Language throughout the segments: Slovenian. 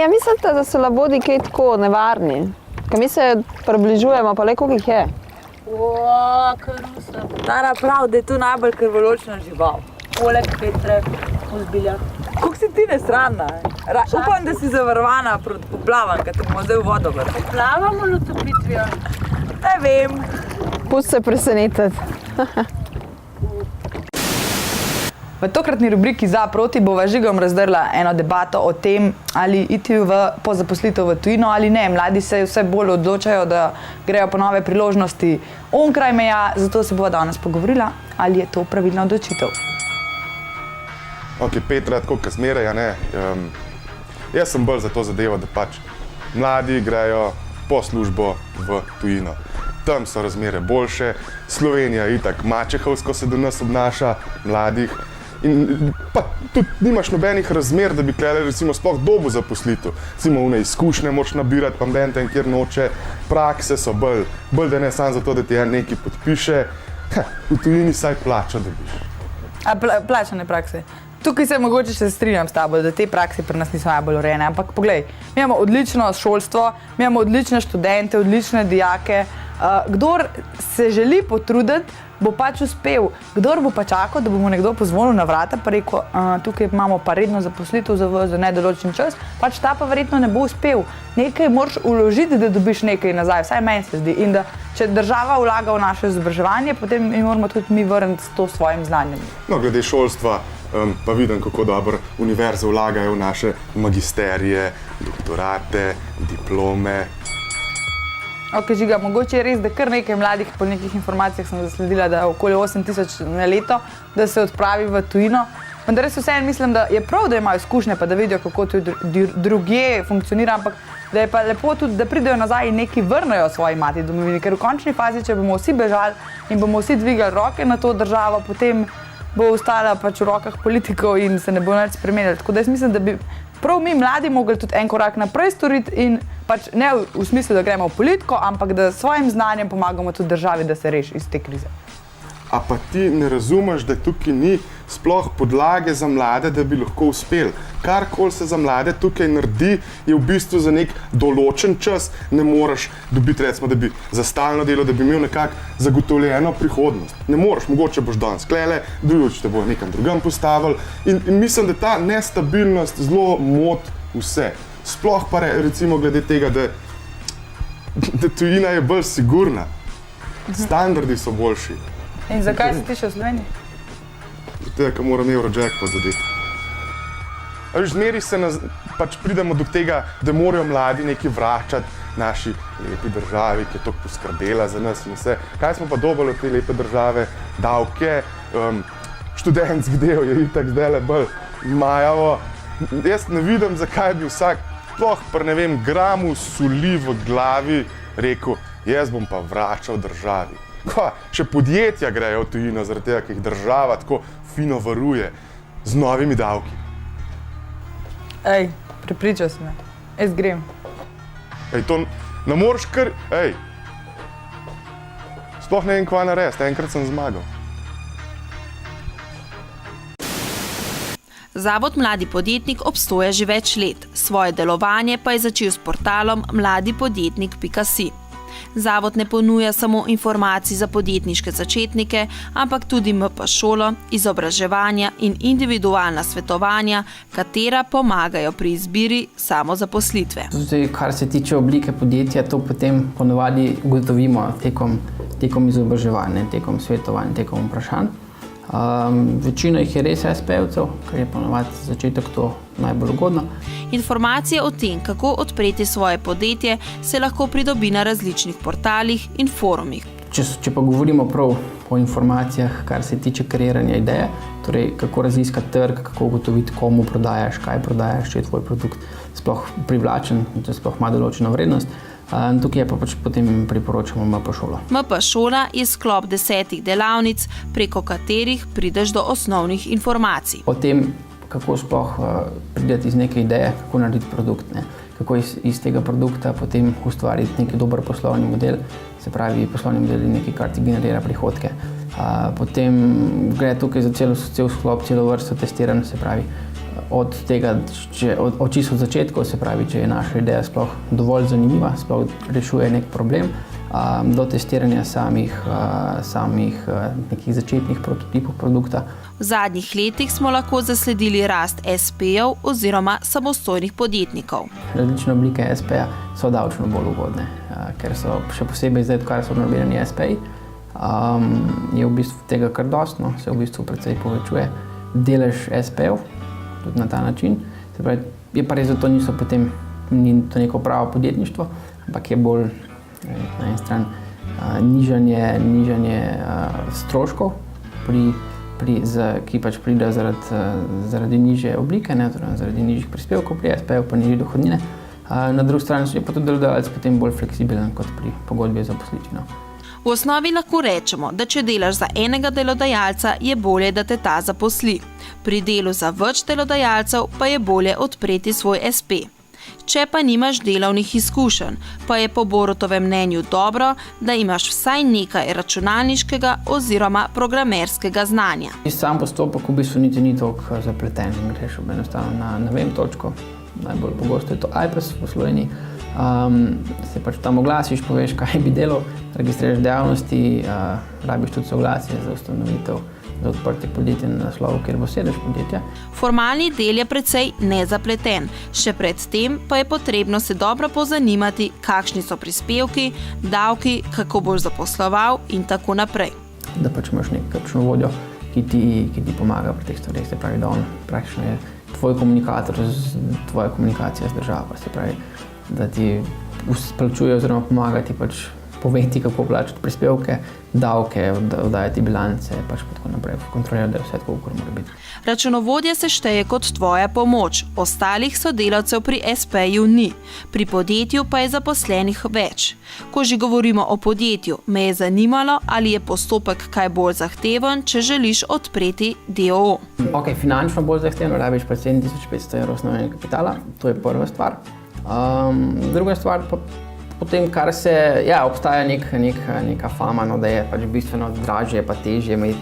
mislite, da so labodi kaj tako nevarni? Ker mi se približujemo, pa le koliko jih je. Karusa. Tara prav, da je to najbolj krvoločna žival. Poleg Petre, vzbilja. Kako si ti nesramna? Upam, da si zavarovana proti poplavam, ker te bomo zdaj v vodo vrti. Poplavamo ali utopitvijo? Ne vem. Pusti se presenetiti. V tokratni rubriki Za proti bova Žigom razdrla eno debato o tem, ali iti po zaposlitev v tujino ali ne. Mladi se vse bolj odločajo, da grejo po nove priložnosti onkraj meja, zato se bova danes pogovorila, ali je to pravilna odločitev. Ok, Petra, tako kot zmeraj, jaz sem bolj za to zadevo, da pač mladi grejo po službo v tujino. Tam so razmere boljše, Slovenija itak mačehovsko se do nas obnaša, mladih. In pa tudi nimaš nobenih razmer, da bi tukaj recimo sploh dobil zaposlitev. Recimo une izkušnje moč nabirati, pa mben kjer noče, prakse so bolj da ne samo zato, da ti nekaj podpiše. V tujini saj plačo dobiš. Plačane prakse. Tukaj se mogoče še strinjam s tabo, da te prakse pri nas niso najbolj urejene, ampak poglej, mi imamo odlično šolstvo, mi imamo odlične študente, odlične dijake. Kdor se želi potruditi, bo pač uspel. Kdor bo pa čakal, da bo mu nekdo pozvonil na vrata, pa rekel, tukaj imamo pa redno zaposlitev za nedoločen čas, pač ta pa verjetno ne bo uspel. Nekaj moraš vložiti, da dobiš nekaj nazaj, vsaj meni se zdi. In da če država vlaga v naše izobraževanje, potem moramo tudi mi vrniti s to svojim znanjem. No, glede šolstva, pa vidim, kako dobro univerze vlagajo v naše magisterije, doktorate, diplome. Ok, Žiga, mogoče je res, da kar nekaj mladih, po nekih informacijah sem zasledila, da je okoli 8000 na leto, da se odpravi v tujino. Vendar res vseeno mislim, da je prav, da imajo izkušnje, pa da vidijo, kako to drugje funkcionira, ampak da je pa lepo tudi, da pridejo nazaj in nekaj vrnejo svoji mati domovini, ker v končni fazi, če bomo vsi bežali in bomo vsi dvigali roke na to državo, potem bo ostala pač v rokah politikov in se ne bo nič spremenilo. Tako da jaz mislim, da bi prav mi mladi mogli tudi en korak naprej storiti in pač ne v smislu, da gremo v politiko, ampak da svojim znanjem pomagamo tudi državi, da se reši iz te krize. A pa ti ne razumeš, da tukaj ni sploh podlage za mlade, da bi lahko uspeli. Karkoli se za mlade tukaj naredi, je v bistvu za nek določen čas. Ne moreš dobiti, recimo, da bi za stalno delo, da bi imel nekako zagotovljeno prihodnost. Ne moreš, mogoče boš danes klele, drugič te bo nekam drugam postavili. In mislim, da ta nestabilnost zelo moti vse. Sploh pa recimo glede tega, da tujina je bolj sigurna. Standardi so boljši. In zakaj si ti še v Sloveniji? Tega, ker moram Eurojackpot zadeti. Zmeri se pač pridemo do tega, da morajo mladi nekaj vračati naši lepi državi, ki je toliko poskrbela za nas in vse. Kaj smo pa dobili od te lepe države? Davke, študentski del je itak zdajle bolj majavo. Jaz ne vidim, zakaj bi vsak sploh pri, ne vem, gramu soli v glavi rekel, jaz bom pa vračal državi. Še podjetja grejo v tujino, zaradi tega, ker jih država tako fino varuje z novimi davki. Ej, prepričal si me. Jaz grem. Ej, to ne moreš kar... Ej, sploh ne vem, kva narediti, enkrat sem zmagal. Zavod Mladi podjetnik obstoja že več let. Svoje delovanje pa je začel s portalom mladipodjetnik.si. Zavod ne ponuja samo informacij za podjetniške začetnike, ampak tudi MP šolo, izobraževanja in individualna svetovanja, katera pomagajo pri izbiri samozaposlitve. Zdaj, kar se tiče oblike podjetja, to potem ponovadi ugotovimo tekom izobraževanja, tekom svetovanja, tekom vprašanj. Večina jih je res SP-evcev, ker je ponovadi začetek to najbolj ugodno. Informacije o tem, kako odpreti svoje podjetje, se lahko pridobi na različnih portalih in forumih. Če pa govorimo prav o informacijah, kar se tiče kreiranja ideje, torej kako raziskati trg, kako ugotoviti, komu prodajaš, kaj prodajaš, če je tvoj produkt sploh privlačen, če sploh ima določeno vrednost, tukaj pa pač potem priporočamo MP šolo. MP šola je sklop 10 delavnic, preko katerih prideš do osnovnih informacij. O tem, kako sploh prideti iz neke ideje, kako narediti produkt, kako iz tega produkta potem ustvariti neki dober poslovni model, se pravi poslovni model je nekaj, kar ti generira prihodke. Potem gre tukaj za cel sklop, celo vrsto testiranj, se pravi od tega, od čisto od začetkov, se pravi, če je naša ideja sploh dovolj zanimiva, sploh rešuje nek problem, do testiranja samih nekih začetnih prototipov produkta. V zadnjih letih smo lahko zasledili rast SP-jev oziroma samostojnih podjetnikov. Različne oblike SP-ja so davčno bolj ugodne, ker so še posebej zdaj, odkar so normirani SP-ji, je v bistvu tega kar dosti, no, se v bistvu precej povečuje delež SP-jev, tudi na ta način. Se pravi, je pa res, da to niso potem, ni to neko pravo podjetništvo, ampak je bolj na eni strani nižanje stroškov, ki pač pridejo zaradi nižje oblike, zaradi nižjih prispevkov pri SP-ju, pa nižje dohodnine. Na drugi strani je pa tudi delodajalec potem bolj fleksibilen kot pri pogodbi o zaposlitvi. V osnovi lahko rečemo, da če delaš za enega delodajalca, je bolje, da te ta zaposli. Pri delu za več delodajalcev pa je bolje odpreti svoj SP. Če pa nimaš delovnih izkušenj, pa je po Borutovem mnenju dobro, da imaš vsaj nekaj računalniškega oziroma programerskega znanja. Sam postopek v bistvu niti ni toliko zapleten, greš enostavno na vem točko. Najbolj pogosto je to iPass v Sloveniji. Se pač tam oglasiš, poveš, kaj bi delal, registriraš dejavnosti, rabiš tudi soglasje za ustanovitev, za odprtje podjetja na naslovu, kjer bo sedež podjetja. Formalni del je precej nezapleten, še pred tem pa je potrebno se dobro pozanimati, kakšni so prispevki, davki, kako boš zaposloval in tako naprej. Da pač imaš nekakšno vodjo, ki ti pomaga pri teh stvareh, se pravi, da on praktično je tvoj komunikator, tvoja komunikacija z državo, se pravi, da ti plačuje oziroma pomaga ti pač poveti, kako plačati prispevke, davke, oddajati bilance, pač pa tako naprej, kontrolirati, da je vse tako, kot mora biti. Računovodja se šteje kot tvoja pomoč, ostalih sodelavcev pri SP-ju ni, pri podjetju pa je zaposlenih več. Ko že govorimo o podjetju, me je zanimalo, ali je postopek kaj bolj zahteven, če želiš odpreti DOO. Ok, finančno bolj zahtevno, rabiš pa 7500 € osnovnega kapitala, to je prva stvar. Druga stvar pa potem, kar se, obstaja neka fama, no, da je pač bistveno dražje pa težje imeti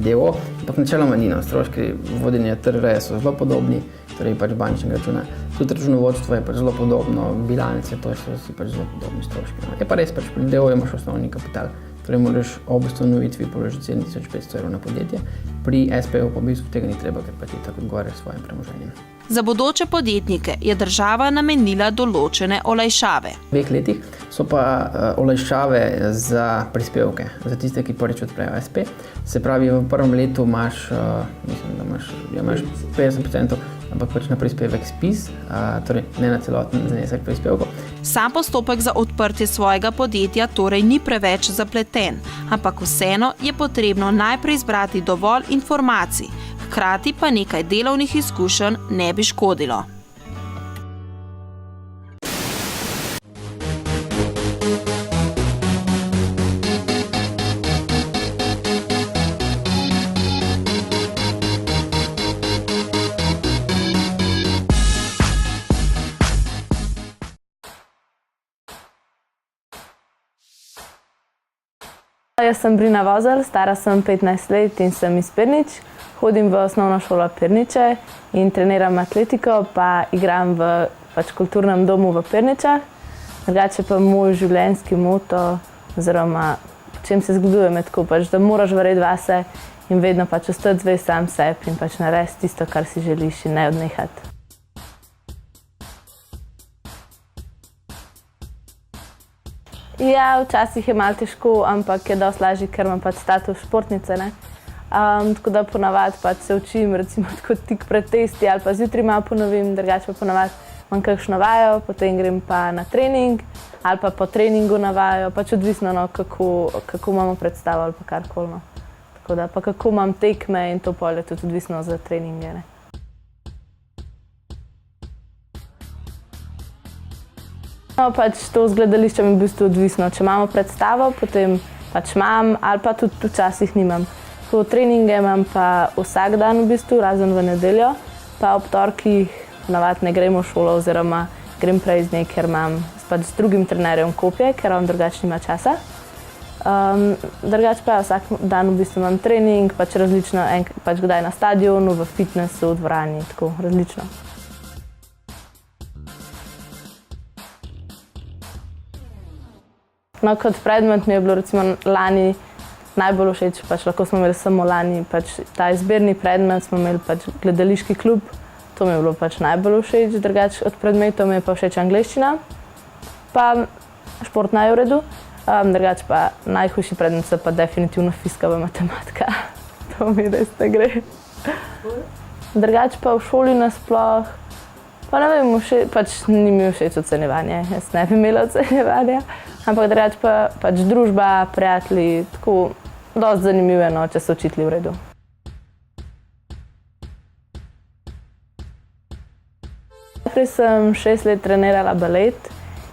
DOO, ampak načeloma ni, stroški vodenja TRR so zelo podobni, torej pač bančnega računa. Tudi računovodstvo je pač zelo podobno, bilance, to so si pač zelo podobni stroški. Je pa res, pač pri DOO imaš osnovni kapital, torej moraš ob ustanovitvi položiti 7500 € na podjetje, pri SP-ju pa v bistvu tega ni treba, ker pa ti tako odgovarjaš s svojim premoženjem. Za bodoče podjetnike je država namenila določene olajšave. V 2 letih so pa olajšave za prispevke, za tiste, ki prvič odprejo SP. Se pravi, v prvem letu imaš, mislim, da imaš 50%, ampak pač na prispevek SPIZ, torej ne na celoten znesek prispevkov. Sam postopek za odprtje svojega podjetja torej ni preveč zapleten, ampak vseeno je potrebno najprej zbrati dovolj informacij, hkrati pa nekaj delovnih izkušenj ne bi škodilo. Jaz sem Brina Vozelj, stara sem 15 let in sem iz Pirnič. Hodim v osnovno šolo Pirniče in treniram atletiko, pa igram v kulturnem domu v Pirničah. Drugače pa moj življenjski moto, oziroma čem se zgleduje me tako, da moraš verjeti vase in vedno ostati zvest sam sebi in narediti tisto, kar si želiš in ne odnehati. Ja, včasih je malo težko, ampak je dosti lažje, ker imam status športnice, ne. Tako da ponavadi se učim, recimo tako tik pred testi ali pa zjutraj malo ponovim, drugače pa ponavadi imam kakšno vajo, potem grem pa na trening ali pa po treningu na vajo, odvisno, no, kako imamo predstavo ali pa karkoli, no. Tako da pa kako imam tekme in to pol je tudi odvisno za treninge, ne. No, to z gledališčem je v bistvu odvisno. Če imamo predstavo, potem imam ali pa tudi včasih nimam. Po treninge imam pa vsak dan v bistvu, razen v nedeljo, pa ob torkih navadno ne grem v šolo oziroma grem prej z nje, ker imam z drugim trenerjem kopje, ker on drugače nima časa. Drugače pa vsak dan v bistvu imam trening, pač različno, pač kdaj na stadionu, v fitnessu, v dvorani, tako različno. No, kot predmet mi je bilo recimo lani najbolj všeč, pač lahko smo imeli samo lani, pač ta izbirni predmet smo imeli pač gledališki klub, to mi je bilo pač najbolj všeč, drugače od predmetov mi je pa všeč angleščina, pa športna je v redu. Drugače pa najhujši predmet so pa definitivno fizika in matematika. To mi res ne gre. Drugače pa v šoli nasploh, pa ne vem, pač ni mi všeč ocenjevanje, jaz ne bi imela ocenjevanja. Ampak drugače pa pač družba, prijatelji, tako dosti zanimivo, no, če so učitelji v redu. Najprej sem 6 let trenirala balet.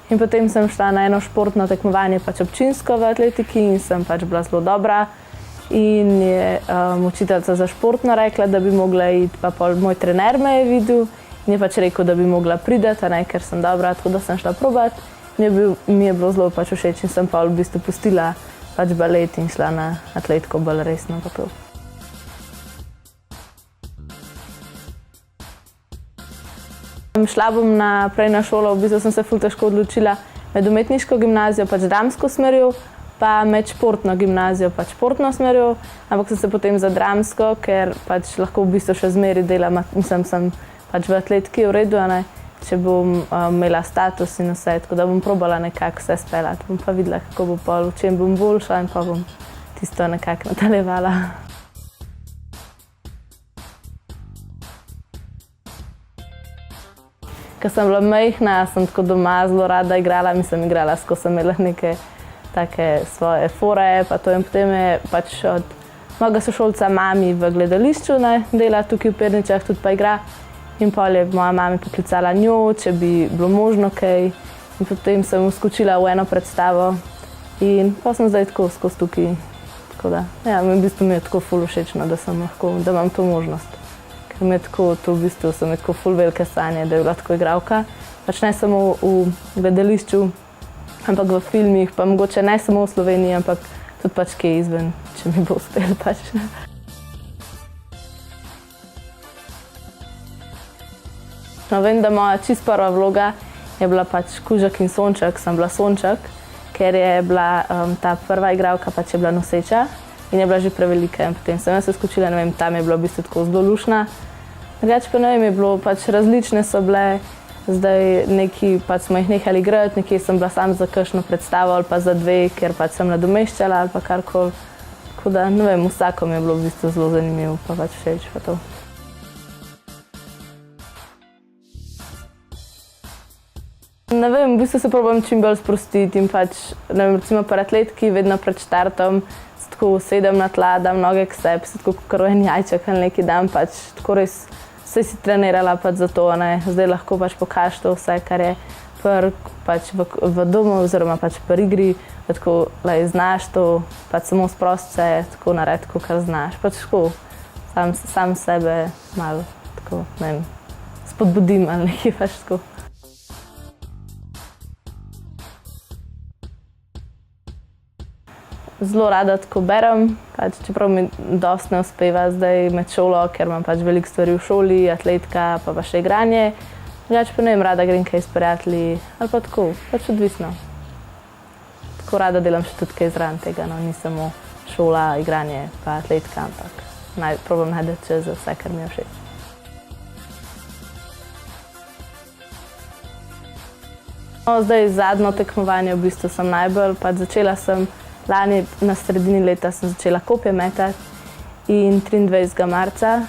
In potem sem šla na eno športno tekmovanje, pač občinsko v atletiki in sem pač bila zelo dobra. In je učiteljica za športno rekla, da bi mogla iti, pa pol moj trener me je videl in je pač rekel, da bi mogla priti, ker sem dobra, tako da sem šla probat. Mi je bilo zelo pač všeč in sem pa v bistvu pustila pač balet in šla na atletiko bolj resno pa to. Šla bom naprej na šolo, v bistvu sem se ful težko odločila med umetniško gimnazijo, pač dramsko smerjo, pa med športno gimnazijo, pač športno smerjo, ampak sem se potem za dramsko, ker pač lahko v bistvu še zmeri delam, sem pač v atletiki v redu, ne, če bom imela status in vse, tako da bom probala nekako vse speljati, bom pa videla, kako bo pol, v čem bom boljša in pa bom tisto nekako nadaljevala. Ko sem bila majhna, sem tako doma zelo rada igrala, igrala, ko sem imela neke take svoje fore, pa to in potem je pač od mojega sošolca mami v gledališču dela tukaj v Perničah, tudi pa igra. In pol je moja mama poklicala njo, če bi bilo možno kaj. In potem sem vskočila v eno predstavo in pa sem zdaj tako skozi tukaj. Tako da, ja, v bistvu mi je tako ful všečno, da imam to možnost. Mi je tako, to v bistvu so mi tako ful velike sanje, da je bila tako igralka. Pač ne samo v gledališču, ampak v filmih, pa mogoče ne samo v Sloveniji, ampak tudi pač kje izven, če mi bo uspelo pač. No, vem, da moja čisto prva vloga je bila pač Kužek in Sonček, sem bila Sonček, ker je bila ta prva igralka pač je bila noseča in je bila že prevelika in potem sem jaz se skočila, ne vem, tam je bilo v bistvu tako zelo lušna. Drugače pa ne vem, je bilo pač različne so bile, zdaj neki pač smo jih nehali igrati, nekje sem bila sam za kakšno predstavo ali pa za dve, ker pač sem nadomeščala ali pa karkoli. Tako da, ne vem, vsako mi je bilo v bistvu zelo zanimivo, pa pač všeč pa to. Ne vem, v bistvu se probam čim bolj sprostiti in pač, ne vem, recimo pri atletiki vedno pred štartom tako sedem na tla, dam noge k sebi, se tako kot en jajček ali neki dan, pač tako res vse si trenirala pač za to, ne. Zdaj lahko pač pokažeš to vse, kar je pač v domu oziroma pač pri igri, da tako znaš to, pač samo sprost se, tako naredi, kar znaš. Pač tako, sam sebe malo, tako, ne vem, spodbudim ali nekaj pač tako. Zelo rada tako berem, pač, čeprav mi dosti ne uspeva zdaj med šolo, ker imam pač veliko stvari v šoli, atletika, pa še igranje. Drugače pa ne vem, rada grem kaj s prijatelji ali pa tako, pač odvisno. Tako rada delam še tudi kaj zraven tega, no, ni samo šola, igranje pa atletika, ampak probam najti čas za vse, kar mi je všeč. No, zdaj zadnjo tekmovanje v bistvu sem najbolj, pač začela sem lani na sredini leta sem začela kopje metati in 23. marca,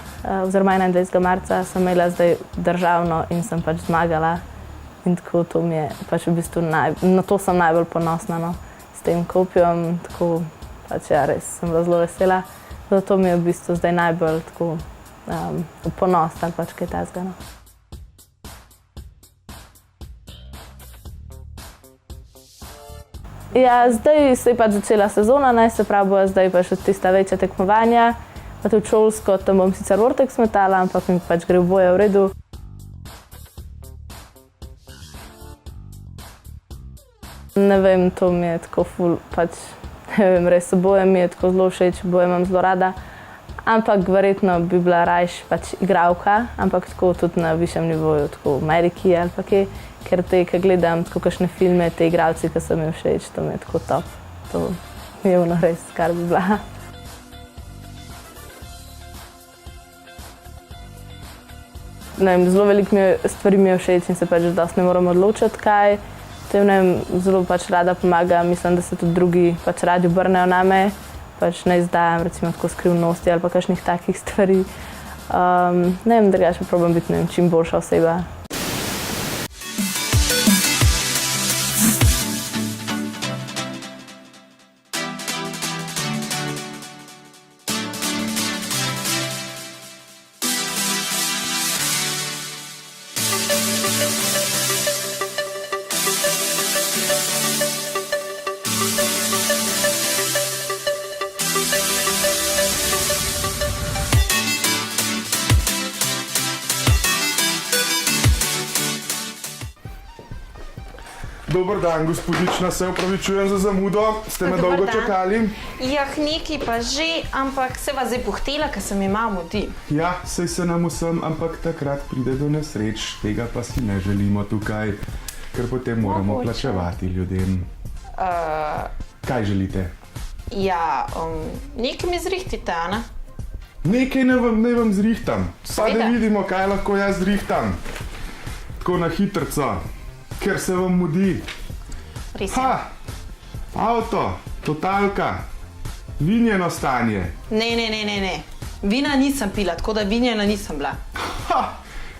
oziroma 21. marca sem imela zdaj državno in sem pač zmagala. In tako to mi je pač v bistvu na to sem najbolj ponosna, no, s tem kopjem, tako pač ja, res sem bila zelo vesela. Zato mi je v bistvu zdaj najbolj tako ponos ali pač kaj takega, no. Ja, zdaj se je pač začela sezona, se pravi, bo zdaj pa še tista večja tekmovanja, pa tudi šolsko, tam bom sicer vortex metala, ampak mi pač gre oboje v redu. Ne vem, to mi je tako ful, pač Ne vem, res oboje mi je tako zelo všeč, oboje imam zelo rada. Ampak verjetno bi bila rajš pač igralka, ampak tako tudi na višjem nivoju, tako v Ameriki ali pa kje, ker ko gledam tako kakšne filme, te igralci, ki so mi všeč, to mi je tako top. To mi je ono res, kar bi bila. Ne vem, zelo veliko stvari mi je všeč in se pač dosti ne moram odločiti, kaj. Tem, ne vem, zelo pač rada pomagam, mislim, da se tudi drugi pač radi obrnejo name. Pač ne izdajam recimo tako skrivnosti ali pa kakšnih takih stvari. Ne vem, drugače pa probam biti, ne vem, čim boljša oseba. Dober dan, gospodična, se opravičujem za zamudo. Ste me dolgo čakali? Ja, nekaj pa že, ampak se vas zdaj pohtela, ker se mi malo mudi. Ja, sej se nam vsem, ampak takrat pride do nesreč. Tega pa si ne želimo tukaj, ker potem moramo plačevati ljudem. Kaj želite? Ja, nekaj mi zrihtite, a ne? Nekaj ne vam zrihtam. Pa da vidimo, kaj lahko jaz zrihtam. Tako na hitrco. Ker se vam mudi. Res je. Avto, totalka, vinjeno stanje. Ne. Vina nisem pila, tako da vinjena nisem bila.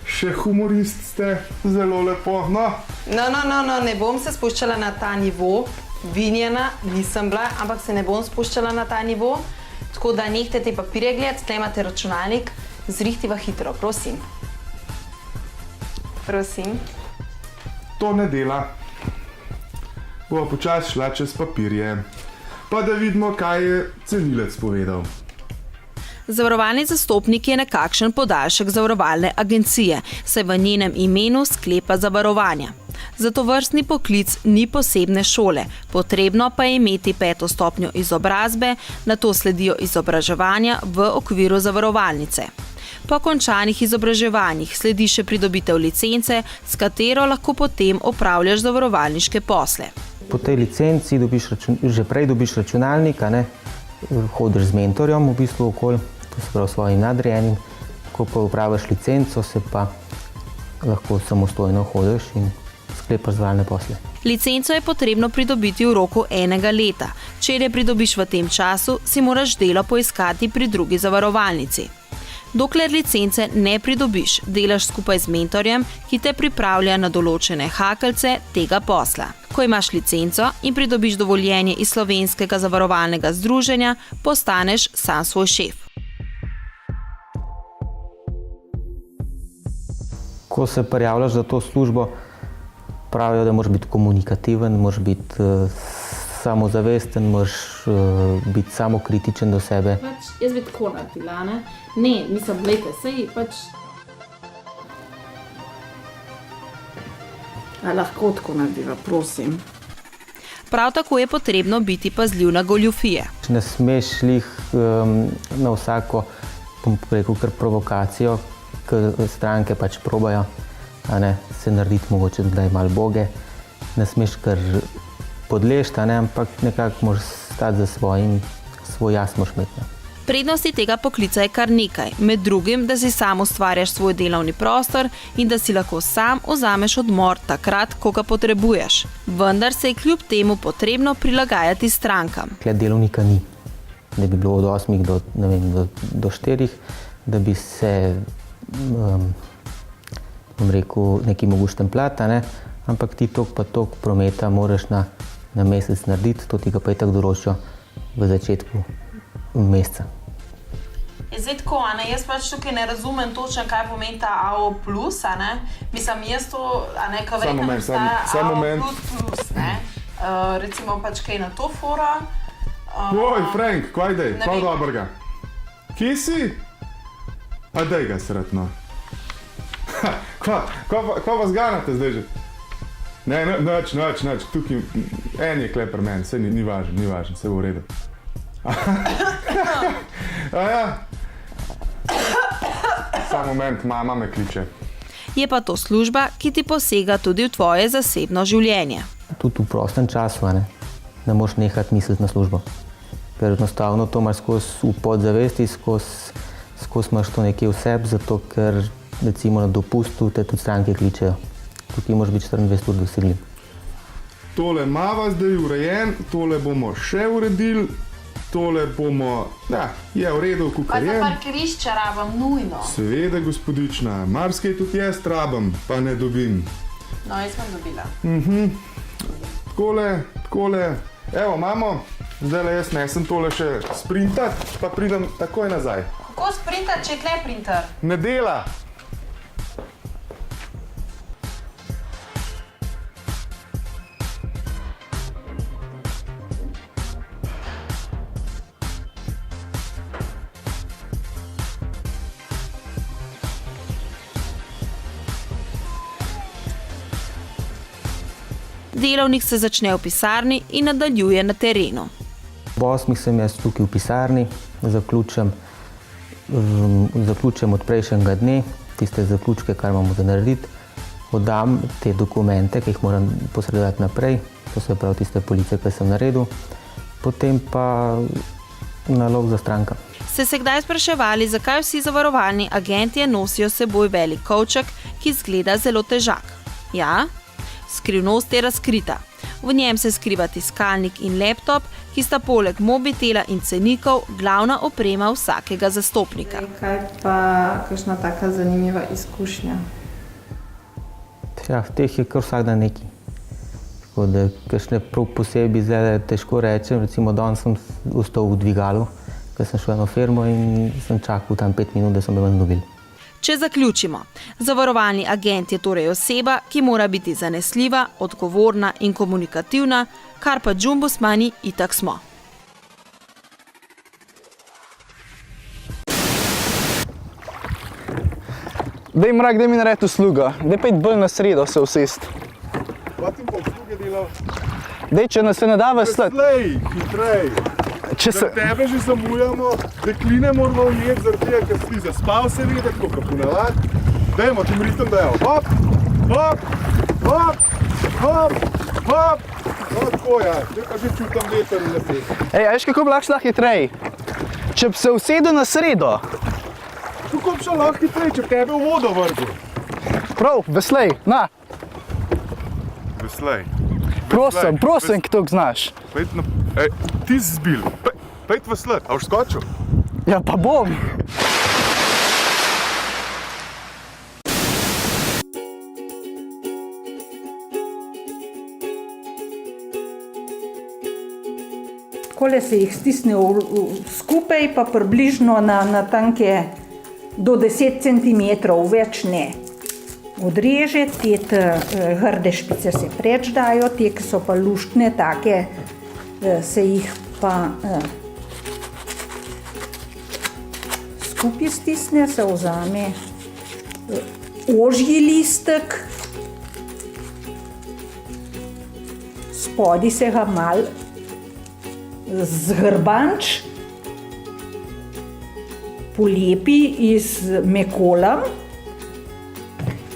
Še humorist ste, zelo lepo, no. No, ne bom se spuščala na ta nivo. Vinjena nisem bila, ampak se ne bom spuščala na ta nivo. Tako da nehte te papirje gledati, tle imate računalnik, zrihtiva hitro, prosim. Prosim. To ne dela. Bova počasi šla čez papirje. Pa da vidimo, kaj je cenilec povedal. Zavarovalni zastopnik je nekakšen podaljšek zavarovalne agencije, saj v njenem imenu sklepa zavarovanja. Za tovrstni poklic ni posebne šole, potrebno pa je imeti 5. stopnjo izobrazbe, nato sledijo izobraževanja v okviru zavarovalnice. Po končanih izobraževanjih sledi še pridobitev licence, s katero lahko potem opravljaš zavarovalniške posle. Po tej licenci že prej dobiš računalnik, hodiš z mentorjem v bistvu okoli, to se pravi svojim nadrejenim, ko pa upraviš licenco, se pa lahko samostojno hodiš in sklepaš zavarovalne posle. Licenco je potrebno pridobiti v roku 1 leta. Če je pridobiš v tem času, si moraš delo poiskati pri drugi zavarovalnici. Dokler licence ne pridobiš, delaš skupaj z mentorjem, ki te pripravlja na določene hakeljce tega posla. Ko imaš licenco in pridobiš dovoljenje iz Slovenskega zavarovalnega združenja, postaneš sam svoj šef. Ko se prijavljaš za to službo, pravijo, da moraš biti komunikativen, moraš biti samozavesten, moraš biti samokritičen do sebe. Jaz bi tako naredila, ne? Ne, mislim, gledajte, sej pač... Lahko tako naredila, prosim. Prav tako je potrebno biti pazljiv na goljufije. Ne smeš lih na vsako, bom rekel, kar provokacijo, ker stranke pač probajo, se narediti mogoče, da je malo boge. Ne smeš kar podlešti, ampak nekako moraš stati za svoj jaz moraš imeti. Prednosti tega poklica je kar nekaj, med drugim, da si sam ustvarjaš svoj delovni prostor in da si lahko sam vzameš odmor takrat, ko ga potrebuješ. Vendar se je kljub temu potrebno prilagajati strankam. Delovnika ni, da bi bilo od 8 do 4, da bi se, bom rekel, nekaj mogo štempljati, ampak ti toliko pa toliko prometa moraš na mesec narediti, to ti ga pa je tako določijo v začetku meseca. Zdaj tako, jaz pač tukaj ne razumem točno, kaj pomeni ta AO+, Mislim, jaz to, ko verjetno obstaja AO++, recimo pač kaj na to fora. Oj, Frank, kaj dej, prav dobrega. Kje si? A dej ga sretno. Kva vas ganate zdaj že? Ne, nič, tukaj en je klepar meni, saj ni važno, saj bo v redu. Ja. Sam moment, mama me kliče. Je pa to služba, ki ti posega tudi v tvoje zasebno življenje. Tudi v prostem času, ne moreš nehati misliti na službo. Ker enostavno to imaš skozi v podzavesti, skozi imaš to nekje v sebi, zato ker recimo na dopustu te tudi stranke kličejo. Tukaj moraš biti 24 ur dosegljiv. Tole mava zdaj urejen, tole bomo še uredili, tole bomo, je v redu, kukar je. Pa za parkirišče rabam nujno. Seveda, gospodična, marsikaj tudi jaz rabam, pa ne dobim. No, jaz sem dobila. Takole, evo, mamo, zdajle jaz nesem tole še sprintat, pa pridem takoj nazaj. Kako sprintat, če je tle printer? Ne dela. Delovnik se začne v pisarni in nadaljuje na terenu. Ob 8 sem jaz tukaj v pisarni, zaključujem od prejšnjega dne, tiste zaključke, kar imamo za narediti, oddam te dokumente, ki jih moram posredovati naprej, to se pravi tiste police, ki sem naredil, potem pa nalog za stranka. Ste se kdaj spraševali, zakaj vsi zavarovalni agentje nosijo s seboj velik kovček, ki izgleda zelo težak? Ja? Skrivnost je razkrita. V njem se skriva tiskalnik in laptop, ki sta poleg mobitela in cenikov glavna oprema vsakega zastopnika. Kaj pa kakšna taka zanimiva izkušnja? Ja, v teh je kar vsak dan neki. Tako da, kakšne prav posebej zdaj težko rečem, recimo danes sem ostal v dvigalu, ker sem šel v eno firmo in sem čakal tam 5 minut, da so me ven dobili. Če zaključimo, zavarovalni agent je torej oseba, ki mora biti zanesljiva, odgovorna in komunikativna, kar pa džumbusmani itak smo. Daj mrak, daj mi narediti uslugo. Daj pa iti bolj na sredo se usest. Pa ti pa usluge delal? Daj, če nas se ne da veslati. Hitrej. Za tebe že zamujamo, dekline moramo ujeti, zaradi tega, ker si zaspal seveda, tako kot ponavad. Dajmo, tem ritem dajo. Hop, hop, hop, hop, hop. No, tako ja, zdaj pa že čutam veter in napet. Ej, a veš, kako bi lahko šla hitrej? Če bi se usedel na sredo. Kako bi šla lahko hitrej, če bi tebe v vodo vrgel? Prav, veslej, na. Veslej. Prosim, ki to znaš. Ti si zbil. Pejt veslet, a boš skočil? Ja, pa bom. Takole se jih stisne skupaj, pa približno na tanke do 10 cm, več ne. Odreže, te grde špice se preč dajo, te, ki so pa luštne, take, se jih pa skupaj stisne, se vzame ožji listek, spodaj se ga malo zgrbanč, polepi z mekolom,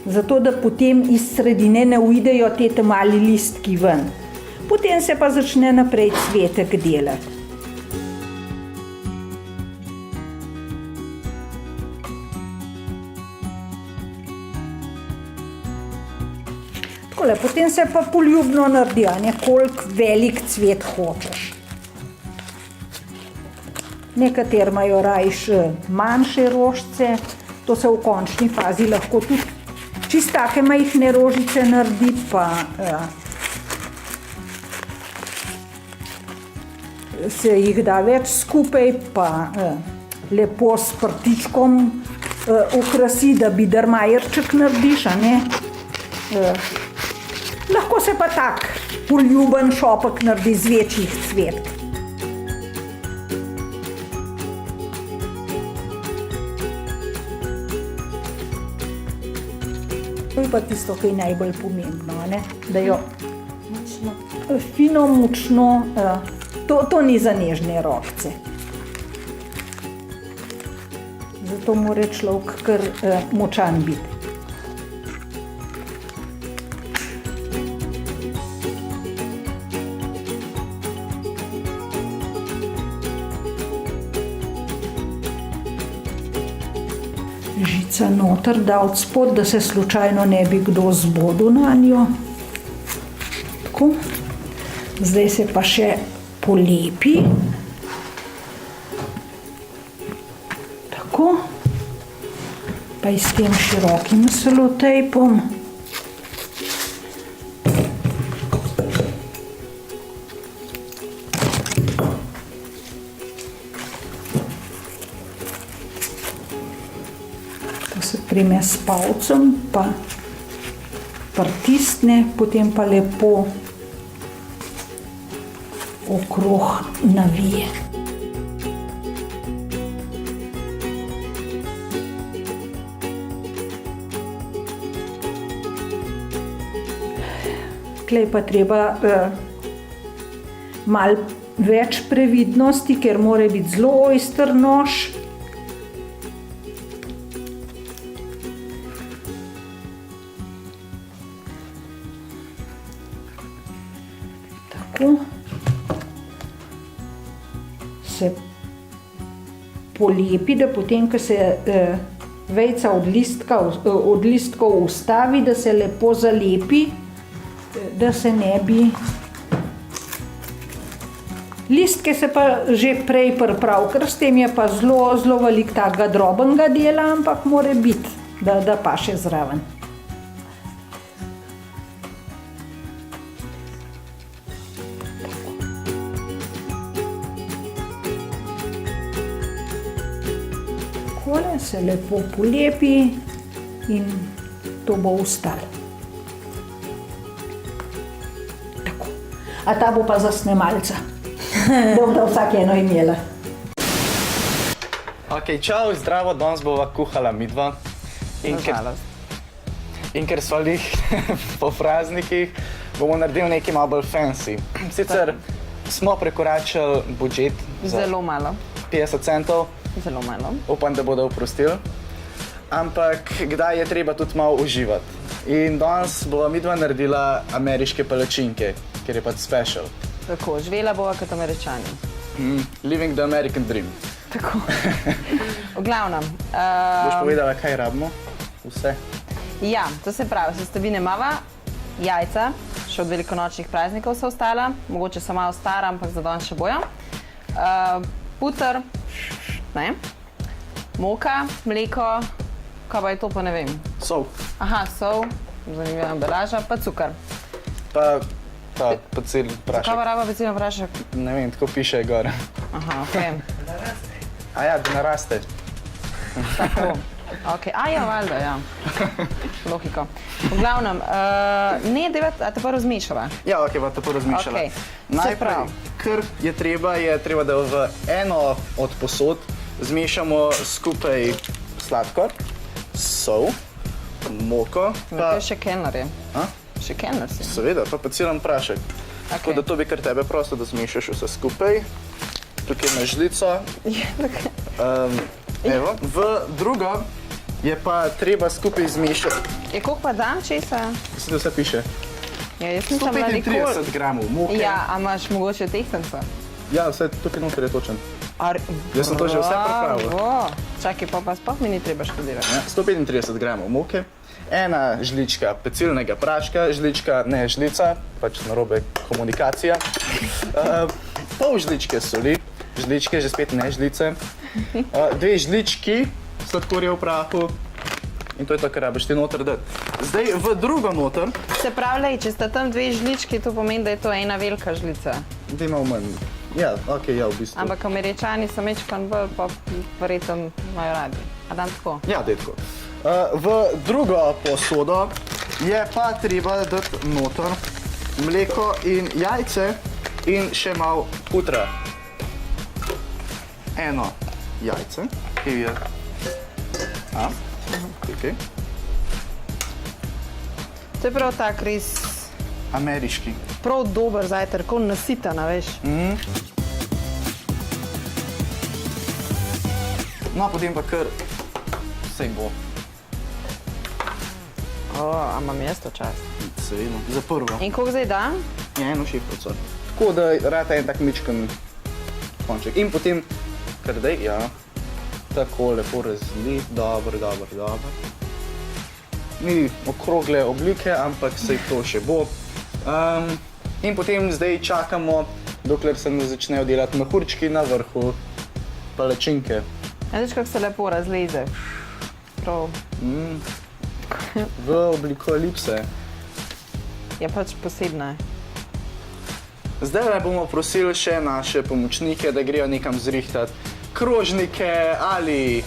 zato da potem iz sredine ne uidejo te mali listki ven. Potem se pa začne naprej cvetek delati. Takole, potem se pa poljubno naredi, koliko velik cvet hočeš. Nekateri imajo rajši manjše rožice, to se v končni fazi lahko tudi čisto take majhne rožice naredi, pa se jih da več skupaj, pa lepo s prtičkom okrasi, da bi drmajerček narediš, a ne. Lahko se pa tak poljuben šopek naredi z večjih cvetk. To je pa tisto, kar je najbolj pomembno, ne? Da jo fino, močno, to ni za nežne rokice. Zato mora človek kar močan biti. Žica noter, da od spod, da se slučajno ne bi kdo zbodil na njo. Tako. Zdaj se pa še polepi. Tako. Pa in s tem širokim selotejpom. Prime s palcem, pa pritisne, potem pa lepo okrog navije. Tukaj pa treba malo več previdnosti, ker mora biti zelo oster nož. Se polepi, da potem, ko se vejca od listkov ustavi, da se lepo zalepi, da se ne bi... Listke se pa že prej pripravi, ker s tem je pa zelo veliko takega drobnega dela, ampak mora biti, da paše zraven. Se lepo polepi in to bo ostalo. Tako. A ta bo pa za snemalca. Bom da vsak eno imela. Ok, čau, zdravo, danes bova kuhala midva. In ker sva lih po praznikih, bomo naredili nekaj malo bolj fancy. Sicer smo prekoračili budžet za Zelo malo. 50 centov. Zelo malo. Upam, da bodo oprostili. Ampak kdaj je treba tudi malo uživati. In danes bova midva naredila ameriške palačinke, ker je pač special. Tako, živela bova kot Američani. Living the American dream. Tako. V glavnem. Boš povedala, kaj rabimo? Vse? Ja, to se pravi, sestavine imava, jajca, še od velikonočnih praznikov so ostala, mogoče so malo stara, ampak za danes še bojo. Puter, ne, moka, mleko, kaj pa je to, pa ne vem. Sol. Aha, sol, zanimiva embalaža, pa cukor. Pa pecilni prašek. Kaj pa raba pecilni prašek? Ne vem, tako piše gor. Aha, okej. A ja, da naraste. Tako, okej. A ja, valjda, ja. Logiko. V glavnem, ne, a te pa razmišljava? Ja, okej, pa te pa razmišljala. Okej, se Najprej, pravi. kar je treba, da v eno od posod zmešamo skupaj sladkor, sol, moko, pa... To je še kelner je. A? Še kelner si. Seveda, pa pecilni prašek. Tako da to bi kar tebe prosto, da zmešaš vse skupaj. Tukaj imaš žlico. Evo, v drugo je pa treba skupaj zmešati. Je koliko pa dam česa? Mislim, da vse piše. Ja, jaz nisem bila nikoli. 135 gramov moke. Ja, a imaš mogoče tehtanca? Ja, vse tukaj noter je točen. Jaz sem to že vse pripravil. Čakaj, pa sploh mi ni treba škodirati. Ja, 135 gramov moke, ena žlička pecilnega praška, žlica, pač narobe komunikacija, pol žličke soli, žličke, že spet ne žlice, 2 žlički sladkorja v prahu in to je to, kar rabiš ti noter dati. Zdaj v drugo noter... Se pravi, če sta tam 2 žlički, to pomeni, da je to ena velika žlica. Da ima v manj. Ja, okej, ja, v bistvu. Ampak Američani so mečkan bolj, pa verjetno imajo radi. A dan tako? Ja, detko. V drugo posodo je pa treba dati noter mleko in jajce in še malo putra. Eno jajce, ki je... tukaj. To je prav tak res Ameriški. prav dober zajtrk, kot nasitana, veš. No, potem pa kar vse bo. A imam jaz to čas? Seveda, za prvo. In koliko zdaj dam? Ja, 1 šifrico. Tako da rata en tak mičken konček. In potem, kar daj, ja, tako lepo razli, dobro. Ni okrogle oblike, ampak sej to še bo. In potem zdaj čakamo, dokler se ne začnejo delati mehurčki na vrhu palačinke. Vidiš, kako se lepo razleze. Prav. V obliku elipse. Je pač posebna. Zdaj bomo prosili še naše pomočnike, da grejo nekam zrihtati krožnike ali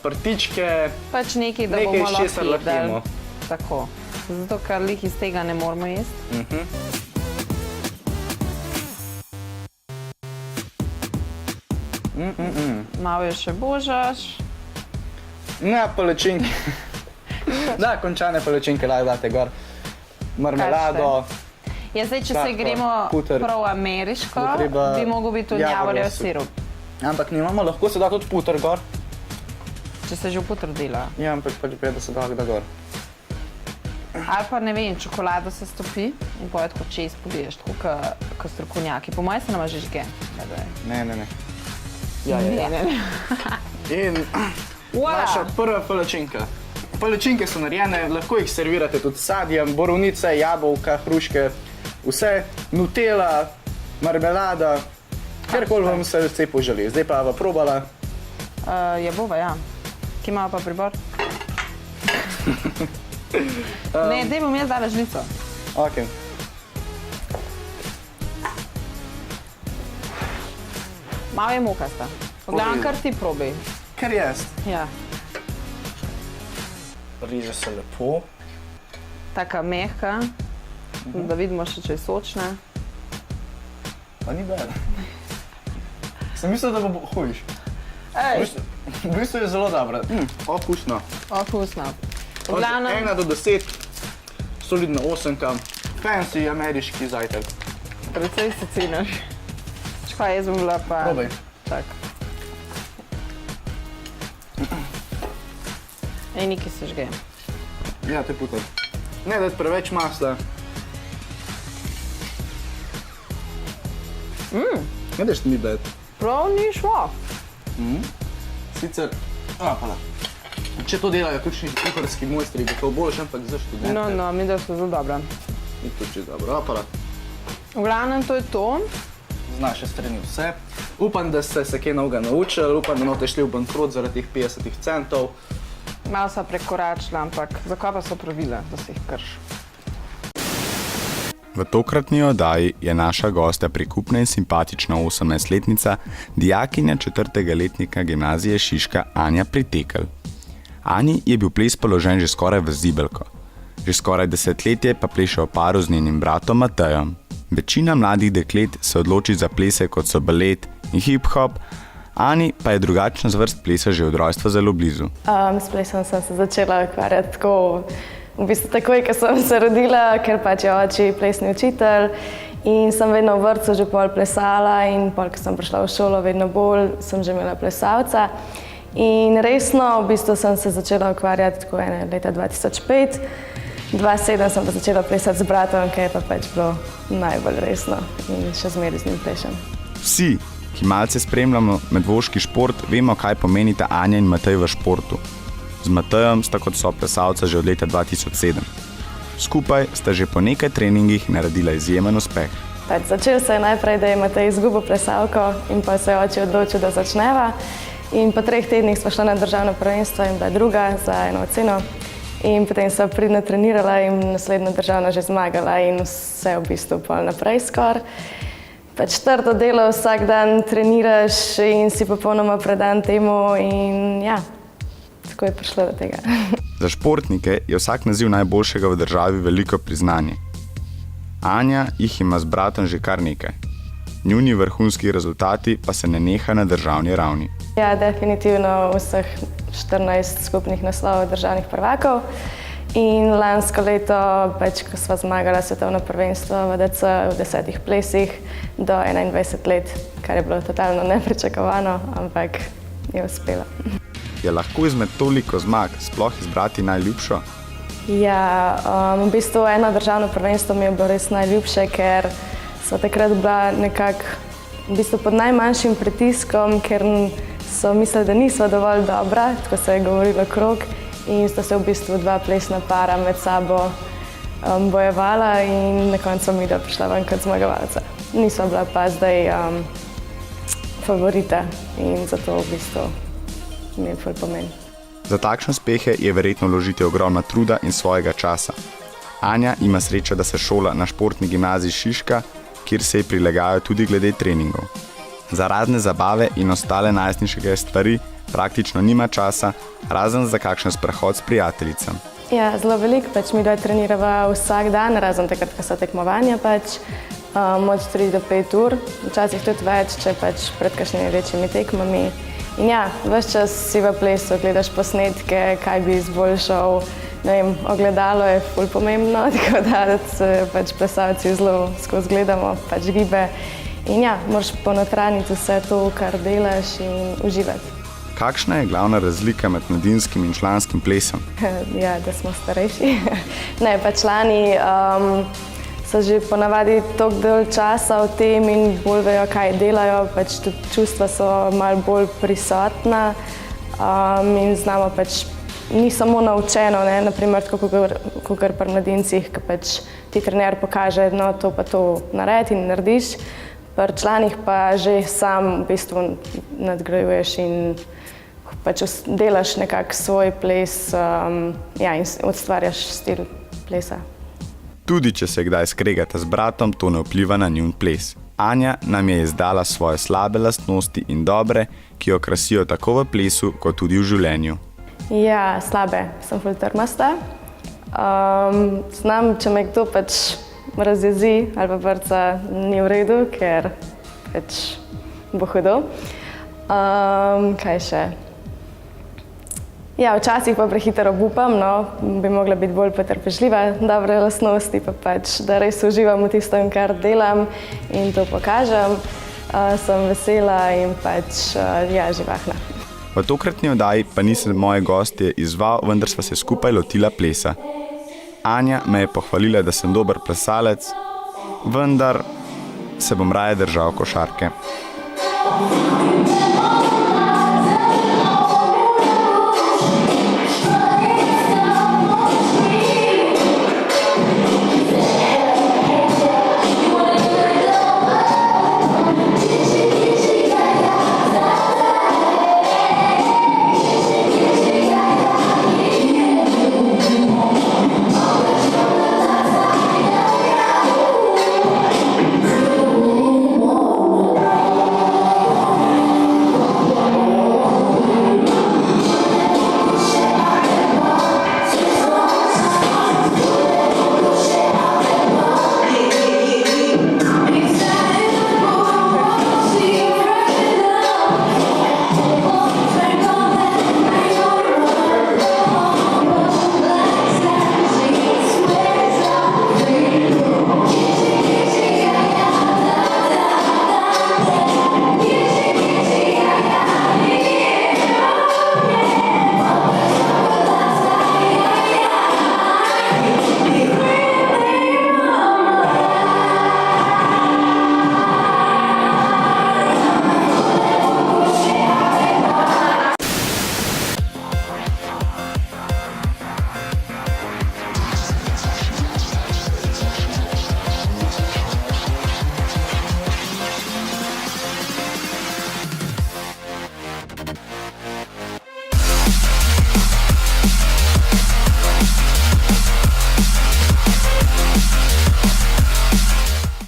prtičke. Pač nekaj, da nekaj, bomo iz česar lahko jedli. lahimo. Tako. Zato, ker lih iz tega ne moramo jesti. Malo je še božaš. Na palačinke. Da, končane palačinke lahko date gor. Marmelado. Ja, zdaj, če se Sladko, gremo puter. prav ameriško, Bo treba bi mogel biti tudi javorjev javorjev sirup. Ampak nimamo, lahko se da tudi puter gor. Če se že v puter dela. Ja, ampak pač bi, da se da gor. Ali pa ne vem, čokolado se stopi in poje tako čez pobiješ, tako kot strokovnjaki. Po mojem se namaže žge. Ne. Ja. Ne. In naša prva palačinka. Palačinke so narejene, lahko jih servirate tudi s sadjem, borovnice, jabolka, hruške, vse, nutella, marmelada, kjerkoli vam se vse poželi. Zdaj pa probala. Je bova, ja. Kje imamo pa pribor? Ne, zdaj bom jaz dala žlico. Ok. Malo je mokasta. Pogledam, kar ti probaj. Kar jaz. Ja. Riže se lepo. Taka mehka, da vidimo še, če je sočna. Pa ni bed. Sem mislil, da bo hujš. V bistvu je zelo dobra. Okusna. Okusna. Od 1 do 10, solidna 8-ka, fancy ameriški zajtrk. Precej se ceniš. Čekaj, jaz bom bila pa... Probaj. Tak. Ej, nekaj se žge. Ja, te putaj. Ne dati preveč masla. Vidiš, ni bed. Prav ni šlo. Sicer, če to delajo kakšni kuharski mojstri, bi to boljše, ampak za študente. No, mi da so zelo dobra. Ni to čisto dobro. V glavnem, to je to. Z naše strani vse. Upam, da ste se kaj novega naučili, upam, da note šli v bankrot zaradi teh 50 centov. Malo sva prekoračila, ampak zakaj pa so pravila, da se jih krš? V tokratni oddaji je naša gostja prikupna in simpatična 18-letnica, dijakinja 4. letnika gimnazije Šiška Anja Pritekelj. Ani je bil ples položen že skoraj v zibelko. Že skoraj desetletje pa pleše v paru z njenim bratom Matejom. Večina mladih deklet se odloči za plese, kot so balet in hip-hop, Ani pa je drugačna zvrst plesa že od rojstva zelo blizu. S plesom sem se začela ukvarjati tako, v bistvu takoj, ko sem se rodila, ker pač je oči plesni učitelj in sem vedno v vrtcu že pol plesala in pol, ko sem prišla v šolo, vedno bolj sem že imela plesalca. In resno, v bistvu sem se začela ukvarjati tako leta 2005. 2007 sem pa začela plesati z bratom, ki je pa pač bilo najbolj resno in še zmeraj z njim plešem. Vsi, ki malce spremljamo medvoški šport, vemo, kaj pomenita Anja in Matej v športu. Z Matejem sta kot soplesalca že od leta 2007. Skupaj sta že po nekaj treningih naredila izjemen uspeh. Začel se je najprej, da je Matej izgubil plesalko in pa se je oče odločil, da začneva. In po 3 tednih sva šla na državno prvenstvo in bila druga za eno oceno. In potem sva pridno trenirala in naslednjo državno že zmagala in vse v bistvu pol naprej skoraj. Pač trdo delo, vsak dan treniraš in si popolnoma predan temu in ja, tako je prišlo do tega. Za športnike je vsak naziv najboljšega v državi veliko priznanje. Anja jih ima z bratom že kar nekaj. Njuni vrhunski rezultati pa se ne neha na državni ravni. Ja, definitivno vseh 14 skupnih naslovov državnih prvakov In lansko leto, pač, ko sva zmagala svetovno prvenstvo v DC v 10 plesih do 21 let, kar je bilo totalno nepričakovano, ampak je uspelo. Je lahko izmed toliko zmag sploh izbrati najljubšo? Ja, v bistvu eno državno prvenstvo mi je bilo res najljubše, ker so takrat bila nekako v bistvu pod najmanjšim pritiskom, ker so mislili, da nisva dovolj dobra, tako se je govorilo krog, in sta se v bistvu dva plesna para med sabo bojevala in na koncu mi da prišla ven kot zmagovalca. Nisva bila pa zdaj favorita in zato v bistvu mi je ful pomen. Za takšne uspehe je verjetno vložiti ogromno truda in svojega časa. Anja ima srečo, da se šola na športni gimnaziji Šiška, kjer se ji prilagajajo tudi glede treningov. Za razne zabave in ostale najstniške stvari praktično nima časa, razen za kakšen sprehod s prijateljicam. Ja, zelo veliko, pač mi trenirava vsak dan, razen takrat, ko so tekmovanja, pač od 3 do 5 ur, včasih tudi več, če pač pred kakšnimi večjimi tekmami. In ja, ves čas si v plesu, gledaš posnetke, kaj bi izboljšal, ne vem, ogledalo je ful pomembno, tako da pač plesalci zelo skozi gledamo, pač gibe. In ja, moraš ponotraniti vse to, kar delaš in uživati. Kakšna je glavna razlika med mladinskim in članskim plesom? Ja, da smo starejši. Ne, pa člani so že ponavadi toliko dolj časa v tem in bolj vejo, kaj delajo, pač tudi čustva so malo bolj prisotna in znamo pač, ni samo naučeno, ne, naprimer tako kakor pri mladincih, ko pač ti trener pokaže, no to pa to naredi in narediš, pri članih pa že sam v bistvu nadgrajuješ in pač delaš nekak svoj ples ja, in ustvarjaš stil plesa. Tudi če se kdaj skregata z bratom, to ne vpliva na njun ples. Anja nam je izdala svoje slabe lastnosti in dobre, ki jo krasijo tako v plesu, kot tudi v življenju. Ja, slabe. Sem ful trmasta. Znam, če me kdo pač razjezi ali pa brca, ni v redu, ker pač bo hudo. Kaj še? Ja, včasih pa prehitro obupam, no, bi mogla biti bolj potrpežljiva, dobre lastnosti pa pač, da res uživam v tistem, kar delam in to pokažem. Sem vesela in pač, ja, živahna. V tokratni oddaji pa nisem moje gostje izzval, vendar sva se skupaj lotila plesa. Anja me je pohvalila, da sem dober plesalec, vendar se bom raje držal košarke.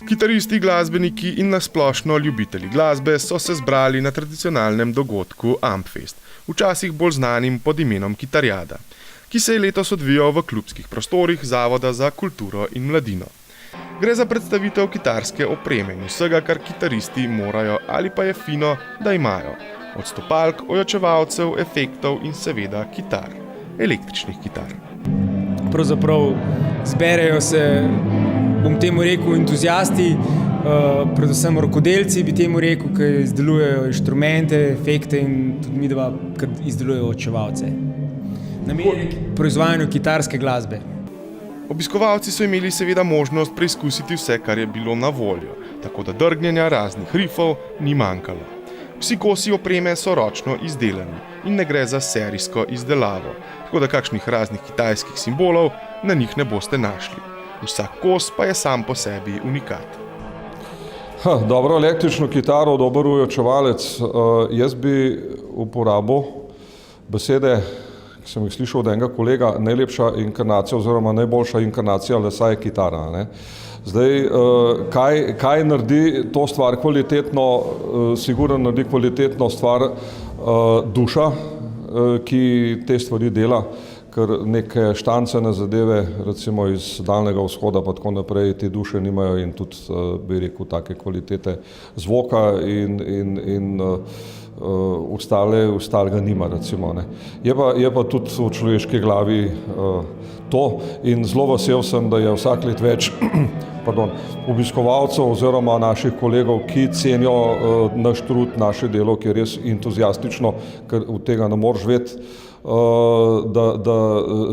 Kitaristi, glasbeniki in nasplošno ljubitelji glasbe so se zbrali na tradicionalnem dogodku Ampfest, včasih bolj znanim pod imenom Kitarjada, ki se je letos odvijal v klubskih prostorih Zavoda za kulturo in mladino. Gre za predstavitev kitarske opreme in vsega, kar kitaristi morajo ali pa je fino, da imajo. Od stopalk, ojačevalcev, efektov in seveda kitar, električnih kitar. pravzaprav zberejo se, bom temu rekel, entuziasti, predvsem rokodelci, bi temu rekel, ki izdelujejo inštrumente, efekte in tudi mi dva, ki izdelujejo očevalce. Namenjeni proizvajanju kitarske glasbe. Obiskovalci so imeli seveda možnost preizkusiti vse, kar je bilo na voljo, tako da drgnjenja raznih rifov ni manjkalo. Vsi kosi opreme so ročno izdelani in ne gre za serijsko izdelavo, tako da kakšnih raznih kitajskih simbolov na njih ne boste našli. Vsak kos pa je sam po sebi unikat. Dobro električno kitaro, dober ujočevalec. Jaz bi uporabil besede, ki sem jih slišal od enega kolega, najlepša inkarnacija oziroma najboljša inkarnacija lesa je kitara. Ne? Zdaj, kaj naredi to stvar kvalitetno, sigurno naredi kvalitetno stvar duša, ki te stvari dela, ker neke štancene zadeve, recimo iz Daljnega vzhoda pa tako naprej, te duše nimajo in tudi, bi rekel, take kvalitete zvoka in ostalega nima, recimo. Ne. Je pa tudi v človeški glavi to in zelo vesel sem, da je vsak let več obiskovalcev oziroma naših kolegov, ki cenijo naš trud, naše delo, ki je res entuziastično, ker od tega ne moreš živeti, da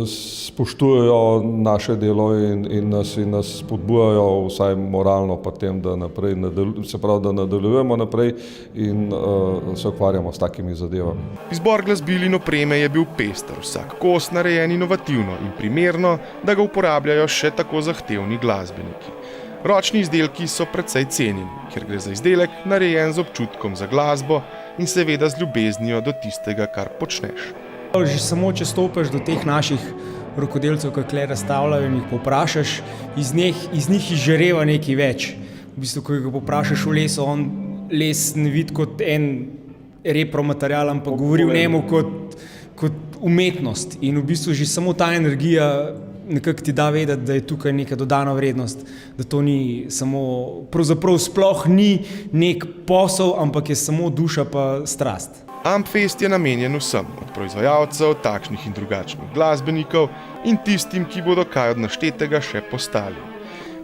spoštujejo naše delo in nas spodbujajo vsaj moralno pa tem, da naprej da nadaljujemo naprej in se ukvarjamo s takimi zadevami. Izbor glasbil in opreme je bil pester, vsak kos narejen inovativno in primerno, da ga uporabljajo še tako zahtevni glasbeniki. Ročni izdelki so precej cenjeni, ker gre za izdelek narejen z občutkom za glasbo in seveda z ljubeznijo do tistega, kar počneš. Že samo, če stopiš do teh naših rokodelcev, ki tukaj razstavljajo in jih povprašaš, iz njih izžareva nekaj več. V bistvu, ko ga povprašaš v lesu, on les ne vidi kot en repromaterial, ampak govori v njemu kot umetnost. In v bistvu že samo ta energija nekako ti da vedeti, da je tukaj neka dodana vrednost, da to ni samo, pravzaprav sploh ni nek posel, ampak je samo duša pa strast. Ampfest je namenjen vsem, od proizvajalcev, takšnih in drugačnih glasbenikov in tistim, ki bodo kaj od naštetega še postali.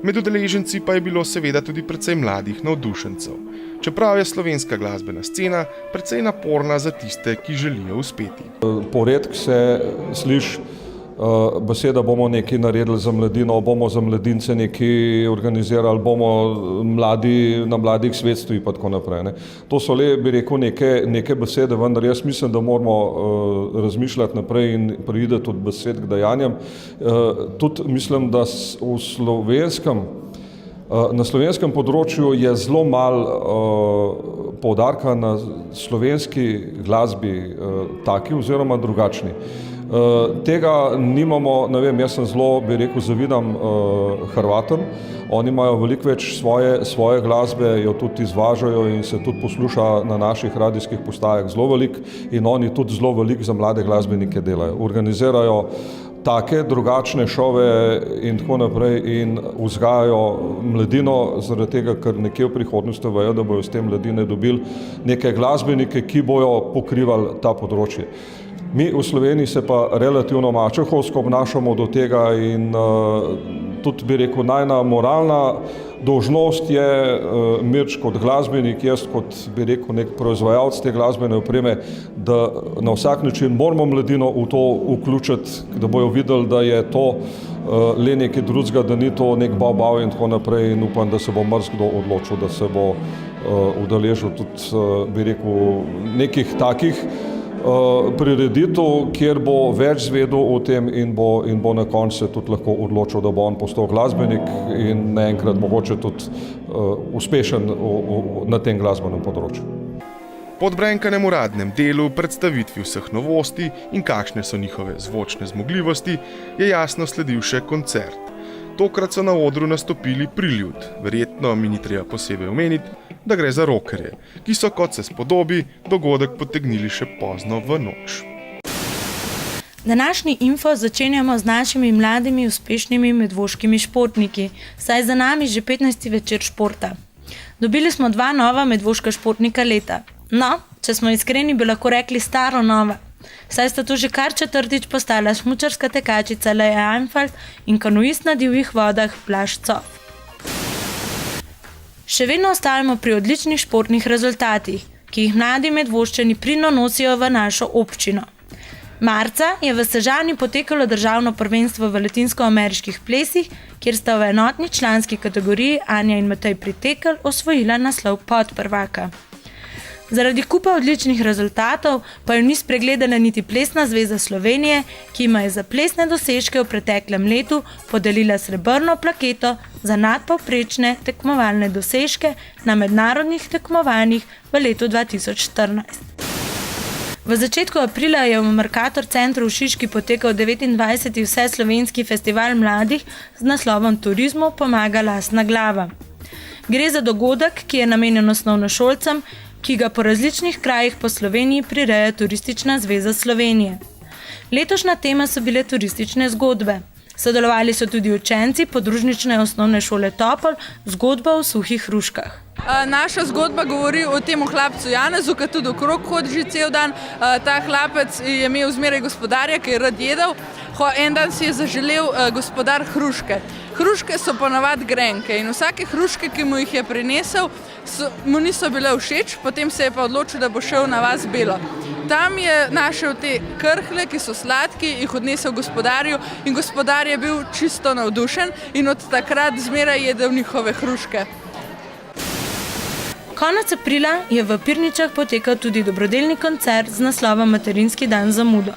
Med udeleženci pa je bilo seveda tudi precej mladih navdušencev, čeprav je slovenska glasbena scena precej naporna za tiste, ki želijo uspeti. Poredk se sliši beseda, bomo nekaj naredili za mladino, bomo za mladince nekaj organizirali, bomo na mladih svetstvi in tako naprej. Ne. To so le, bi rekel, neke besede, vendar jaz mislim, da moramo razmišljati naprej in preideti od besed k dejanjem. Tudi mislim, da na slovenskem področju je zelo malo poudarka na slovenski glasbi taki oziroma drugačni. Tega nimamo, ne vem, jaz sem zelo, bi rekel, zavidam Hrvatom. Oni imajo veliko več svoje glasbe, jo tudi izvažajo in se tudi posluša na naših radijskih postajah zelo veliko in oni tudi zelo veliko za mlade glasbenike delajo. Organizirajo take drugačne šove in tako naprej in vzgajajo mladino, zaradi tega, ker nekje v prihodnosti vejo, da bojo s tem mladine dobili neke glasbenike, ki bojo pokrivali ta področje. Mi v Sloveniji se pa relativno mačehovsko obnašamo do tega in tudi, bi rekel, najna moralna dolžnost je Mirč kot glasbenik, jaz kot, bi rekel, nek proizvajalec te glasbene opreme, da na vsak način moramo mladino v to vključiti, da bojo videli, da je to le nekaj drugega, da ni to nek bav in tako naprej in upam, da se bo marsikdo odločil, da se bo udeležil tudi, bi rekel, nekih takih prireditev, kjer bo več zvedel o tem in bo na koncu se tudi lahko odločil, da bo on postal glasbenik in naenkrat mogoče tudi uspešen na tem glasbenem področju. Po odbrenkanem uradnem delu, predstavitvi vseh novosti in kakšne so njihove zvočne zmogljivosti, je jasno sledil še koncert. Tokrat so na odru nastopili Priljud, verjetno mi ni treba posebej omeniti, da gre za rockerje, ki so, kot se spodobi, dogodek potegnili še pozno v noč. Današnji info začenjamo z našimi mladimi uspešnimi medvoškimi športniki, saj za nami že 15. večer športa. Dobili smo 2 nova medvoška športnika leta. No, če smo iskreni, bi lahko rekli staro nova. Saj sta to že kar četrtič postala smučarska tekačica Leja Einfalt in kanuist na divjih vodah Blaž Cof. Še vedno ostajamo pri odličnih športnih rezultatih, ki jih mladi Medvoščani pridno nosijo v našo občino. Marca je v Sežani potekalo državno prvenstvo v latinskoameriških plesih, kjer sta v enotni članski kategoriji Anja in Matej Pritekelj osvojila naslov podprvaka. Zaradi kupa odličnih rezultatov pa jo ni spregledala niti Plesna zveza Slovenije, ki ima je za plesne dosežke v preteklem letu podelila srebrno plaketo za nadpovprečne tekmovalne dosežke na mednarodnih tekmovanjih v letu 2014. V začetku aprila je v Mercator centru v Šiški potekal 29. vseslovenski festival mladih z naslovom Turizmu pomaga lastna glava. Gre za dogodek, ki je namenjen osnovnošolcem, ki ga po različnih krajih po Sloveniji prireja Turistična zveza Slovenije. Letošnja tema so bile turistične zgodbe. Sodelovali so tudi učenci podružnične osnovne šole Topol, zgodba o suhih hruškah. Naša zgodba govori o tem hlapcu Janezu, ki tudi okrog hodi že cel dan. Ta hlapec je imel zmeraj gospodarja, ki je rad jedel. En dan si je zaželel gospodar hruške. Hruške so ponavadi grenke in vsake hruške, ki mu jih je prinesel, mu niso bile všeč, potem se je pa odločil, da bo šel na vas Belo. Tam je našel te krhlje, ki so sladki, jih odnesel gospodarju in gospodar je bil čisto navdušen in od takrat zmeraj jedel njihove hruške. Konec aprila je v Pirničah potekal tudi dobrodelni koncert z naslovom Materinski dan za mudo.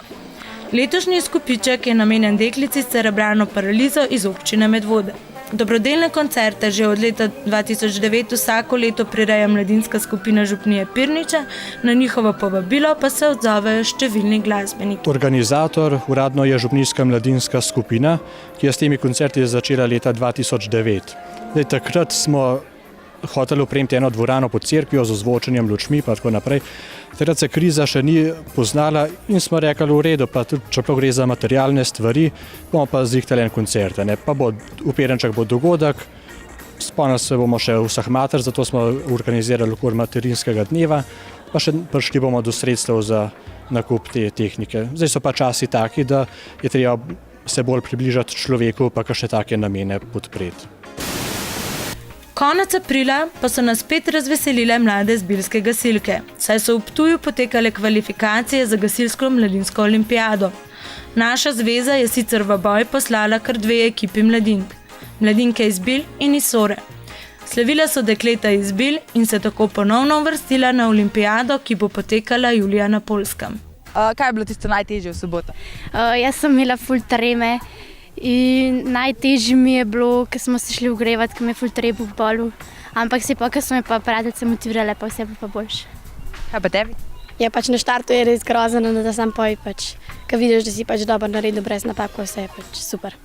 Letošnji izkupiček je namenjen deklici s cerebralno paralizo iz občine Medvode. Dobrodelne koncerte že od leta 2009 vsako leto prireja mladinska skupina Župnije Pirniče, na njihovo povabilo pa se odzovejo številni glasbeniki. Organizator uradno je Župnijska mladinska skupina, ki je s temi koncerti začela leta 2009. Takrat smo hoteli opremiti eno dvorano pod cerkvijo z ozvočenjem lučmi pa tako naprej. Takrat se kriza še ni poznala in smo rekli v redu, pa tudi čeprav gre za materialne stvari, bomo pa zrihtali en koncert. Pa bo v Pirničah bo dogodek, spomnili se bomo še vseh mater, zato smo organizirali okoli materinskega dneva, pa še prišli bomo do sredstev za nakup te tehnike. Zdaj so pa časi taki, da je treba se bolj približati človeku, pa kakšne take namene podpreti. Konec aprila pa so nas spet razveselile mlade zbiljske gasilke, saj so v Ptuju potekale kvalifikacije za gasilsko mladinsko olimpijado. Naša zveza je sicer v boj poslala kar 2 ekipi mladink, mladinke iz Bilj in iz Sore. Slavila so dekleta iz Bilj in se tako ponovno uvrstila na olimpijado, ki bo potekala julija na Poljskem. Kaj je bilo tisto najtežje v soboto? Jaz sem imela ful treme. In najtežje mi je bilo, ker smo se šli ogrevati, ker me je ful trebo v bolu. Ampak ker so me pa prijateljice motivirale, pa vse pa boljše. Kaj pa tebi? Ja, pač na štartu je res grozno, da sam poj, pač, ker vidiš, da si pač dobro naredil, brez napako, vse je pač super.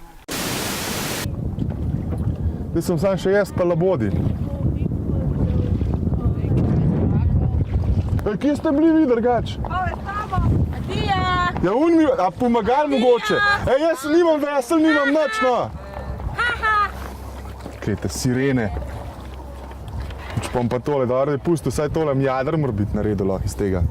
Zdaj sem sam še jaz pa labodi. Kje ste bili vi drugač? Ja, a pomagal mogoče? Jaz nimam vesel, nimam nič, no. Klete, sirene. Bom pa tole, da je pustil, saj tole jadr mora biti naredil lahko iz tega.